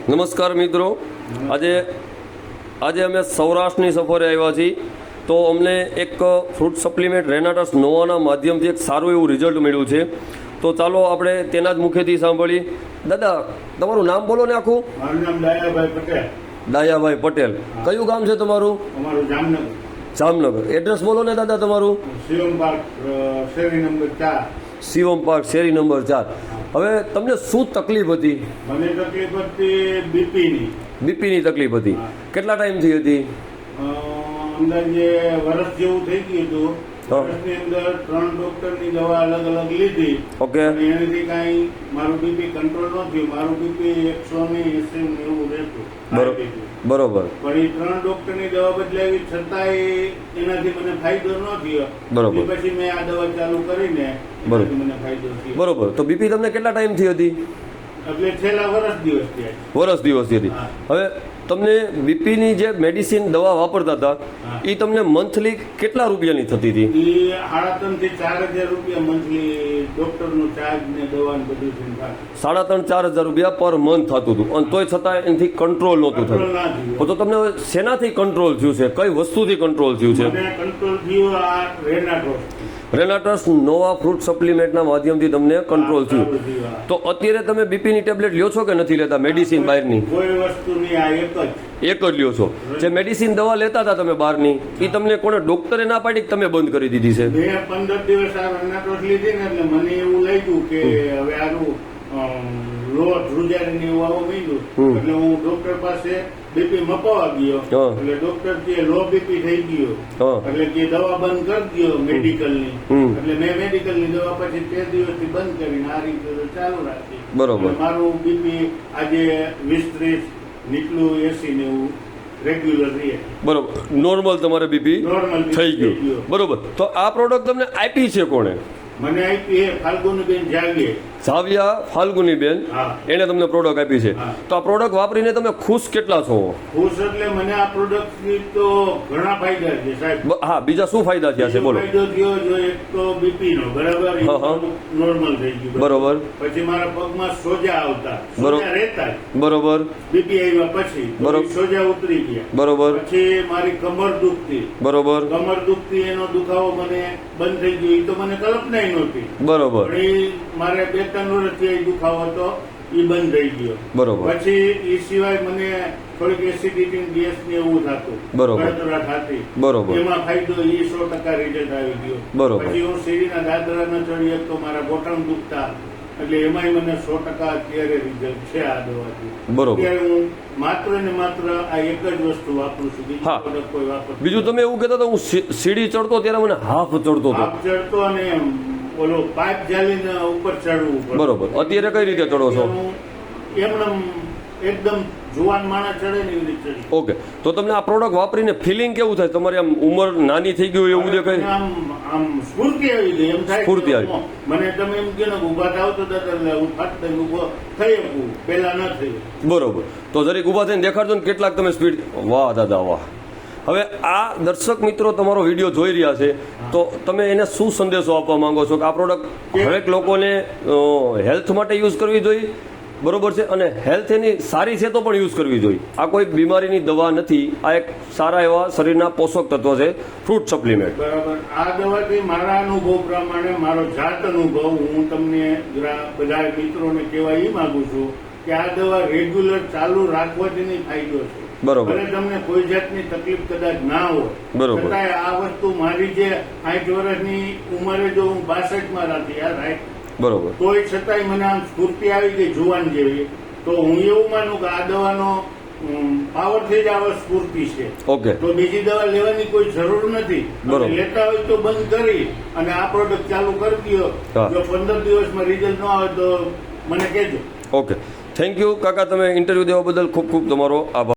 નમસ્કાર મિત્રો, આજે અમે સૌરાષ્ટ્રની સફરે આવ્યા છીએ. તો અમને એક ફ્રૂટ સપ્લિમેન્ટ રેનાટસ નોવાના માધ્યમથી એક સારું એવું રિઝલ્ટ મળ્યું છે. તો ચાલો આપણે તેના જ મુખેથી સાંભળીએ. દાદા, તમારું નામ બોલો ને આખું. મારું નામ ડાયાભાઈ પટેલ. ડાયાભાઈ પટેલ. કયું ગામ છે તમારું? અમારું જામનગર. જામનગર. એડ્રેસ બોલો ને દાદા તમારું. શિવમ પાર્ક, શેરી નંબર 4. શિવમ પાર્ક, શેરી નંબર 4. હવે તમને શું તકલીફ હતી? મને તકલીફ હતી બીપીની. બીપીની તકલીફ હતી. કેટલા ટાઈમથી હતી? અંદાજે વર્ષ જેવું થઈ ગયું હતું. વર્ષની અંદર 3 ડોક્ટરની દવા અલગ અલગ લીધી. ઓકે. એનાથી કાંઈ મારું બીપી કંટ્રોલ ન થયું. મારું બીપી 180 એવું રહેતું. બરોબર. પણ એ 3 ડોક્ટરની દવા બદલાવી છતાંય એનાથી મને ફાયદો ન થયો. બરોબર. પછી મેં આ દવા ચાલુ કરીને મને ફાયદો થયો. બરોબર. તો બીપી તમને કેટલા ટાઈમથી હતી? એટલે છેલ્લા વર્ષ દિવસથી હતી. હવે તમને બીપીની જે મેડિસિન દવા વાપરતા હતા એ તમને મંથલી કેટલા રૂપિયાની થતી હતી? એ 3,500 થી 4,000 રૂપિયા મંથલી ડોક્ટરનો ચાર્જ ને દવા ને બધું 3,500-4,000 રૂપિયા પર મંથ થતું હતું. અને તોય છતાં એનાથી કંટ્રોલ નહોતું થતું. તો તમને શેનાથી કંટ્રોલ થયું છે? કઈ વસ્તુથી કંટ્રોલ થયું છે? કંટ્રોલ થયું આ રેનાટસ નોવા ફ્રૂટ સપ્લિમેન્ટના માધ્યમથી તમને કંટ્રોલ થયું. તો અત્યારે તમે બીપીની ટેબ્લેટ લ્યો છો કે નથી લેતા? મેડિસિન બહારની કોઈ વસ્તુની આ એક જ લ્યો છો. જે મેડિસિન દવા લેતા હતા તમે બહારની, એ તમને કોને ડોક્ટરે ના પાડી કે તમે બંધ કરી દીધી છે? મેં 15 દિવસ આ રેનાટોસ લીધી ને એટલે મને એવું લાગ્યું કે હવે આનું લો ધ્રુજારીને એવું આવવા માંડ્યું. એટલે હું ડોક્ટર પાસે બીપી મપાવા ગયો. એટલે ડોક્ટર કે લો બીપી થઈ ગયો. એટલે કે દવા બંધ કરી દો મેડિકલની. એટલે મેં મેડિકલની દવા પછી 13 દિવસથી બંધ કરીને આ રીતે ચાલુ રાખી. બરોબર. મારું બીપી આજે 20-30 નીકળું 80 ને એવું રેગ્યુલર રહે. બરોબર. નોર્મલ તમારે બીપી થઈ ગયું. બરોબર. તો આ પ્રોડક્ટ તમને આપી છે કોણે? મને આપી ફાલ્ગુનીબેન ઝાવિયા ફાલ્ગુનીબેન, એને તમને પ્રોડક્ટ આપી છે. તો આ પ્રોડક્ટ વાપરીને તમે ખુશ કેટલા છો? ખુશ એટલે મને આ પ્રોડક્ટથી તો ઘણા ફાયદા છે સાહેબ. હા, બીજા શું ફાયદા થયા છે બોલો? ફાયદો થયો જો એક તો બીપી નો બરાબર નોર્મલ થઈ ગયું. બરોબર. પછી મારા પગમાં સોજા આવતા, સોજા રહેતા. બરોબર. બીપી આવ્યા પછી સોજા ઉતરી ગયા. બરોબર. પછી મારી કમર દુખતી. બરોબર. કમર દુખતી, એનો દુખાવો મને બંધ થઈ ગયો. એ તો મને કલ્પના નહોતી. બરોબર. મારે 2-3 વર્ષથી દુખાવો હતો, એ બંધ થઈ ગયો. બરોબર. પછી એ સિવાય મને થોડીક એસિડિટી ગેસ ને એવું થતું. બરોબર. થતી. બરોબર. એમાં ફાયદો એ 100% રિઝલ્ટ આવી ગયો. બરોબર. પછી હું સીડીના દાદરા ન ચડી તો મારા બોટમ દુખતા. એટલે એમાંય મને 100% અત્યારે રિઝલ્ટ છે આ દવાથી. બરોબર. અત્યારે હું માત્ર ને માત્ર આ એક જ વસ્તુ વાપરું છું. બીજું તમે એવું કહેતા હતા હું સીડી ચડતો ત્યારે મને હાફ ચડતો હતો. હાફ ચડતો અને ઓલો પાઇપ જાલીને ઉપર ચડવું. બરોબર. અત્યારે કઈ રીતે ચડો છો? એમને એકદમ જુવાન માણસ ચડે ને એવી રીતે ચડી. ઓકે. તો તમને આ પ્રોડક્ટ વાપરીને ફિલિંગ કેવું થાય? તમારી આમ ઉંમર નાની થઈ ગઈ એવું દેખાય? આમ સ્ફૂર્તિ આવી ગઈ. એમ થાય સ્ફૂર્તિ આવી. મને તમે એમ કે ઉભા થાવ તો હું ફાટ થઈને ઉભો થઈ શકું, પેલા ન થયું. બરોબર. તો જરીક ઉભા થઈને દેખાડજો ને કેટલાક તમે સ્પીડ. વાહ દાદા વાહ. હવે આ દર્શક મિત્રો તમારો વિડીયો જોઈ રહ્યા છે, તો તમે એને શું સંદેશો આપવા માંગો છો કે આ પ્રોડક્ટ હરેક લોકોને હેલ્થ માટે યુઝ કરવી જોઈએ? બરોબર છે. અને હેલ્થ એની સારી છે તો પણ યુઝ કરવી જોઈએ. આ કોઈ બીમારીની દવા નથી. આ એક સારા એવા શરીરના પોષક તત્વ છે, ફ્રૂટ સપ્લિમેન્ટ. બરાબર. આ દવાથી મારા અનુભવ પ્રમાણે, મારો જાત અનુભવ, હું તમને બધા મિત્રોને કહેવા એ માંગુ છું કે આ દવા રેગ્યુલર ચાલુ રાખવાથી ફાયદો છે. બરોબર. ભલે તમને કોઈ જાતની તકલીફ કદાચ ના હોય, બરોબર, છતાંય આ વસ્તુ મારી જે 60 વર્ષની ઉંમરે જો હું 62માં રાખી યાર, બરોબર, તોય છતાંય મને આમ સ્ફૂર્તિ આવી ગઈ જુવાન જેવી. તો હું એવું માનું કે આ દવાનો પાવરથી જ આ સ્ફૂર્તિ છે. ઓકે. તો બીજી દવા લેવાની કોઈ જરૂર નથી. લેતા હોય તો બંધ કરી અને આ પ્રોડક્ટ ચાલુ કરી દો. જો 15 દિવસમાં રિઝલ્ટ ન આવે તો મને કહેજો. ઓકે. થેન્ક યુ કાકા, તમે ઇન્ટરવ્યુ દેવા બદલ ખૂબ ખૂબ તમારો આભાર.